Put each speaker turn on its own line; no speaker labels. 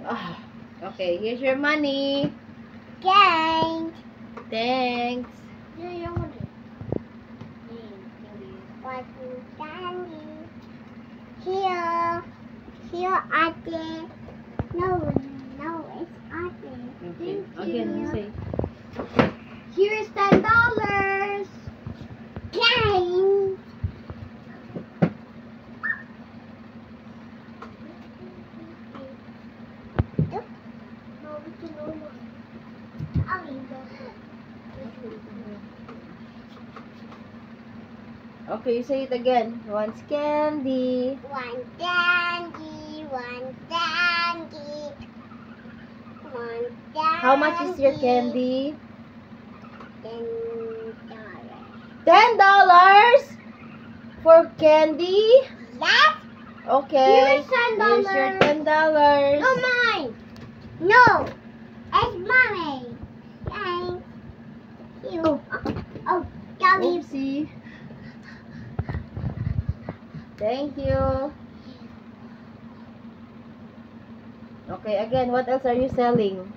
Ah, okay, here's your money.
Thanks.
Thanks.
Cotton candy. Here. Here, Ate. No, it's Ate.
Okay,
Thank
again,
you.
you say.
Here's $10. Thanks.
Okay, you say it again. Wants candy.
One candy, one candy, one candy.
How much is your candy?
$10.
$10 for candy?
Yes.
Okay.
Here's $10.
Here's your $10.
No, mine. No, it's mommy. Thank you. Oh, Gabby.
Oopsie. Thank you. Okay, again, what else are you selling?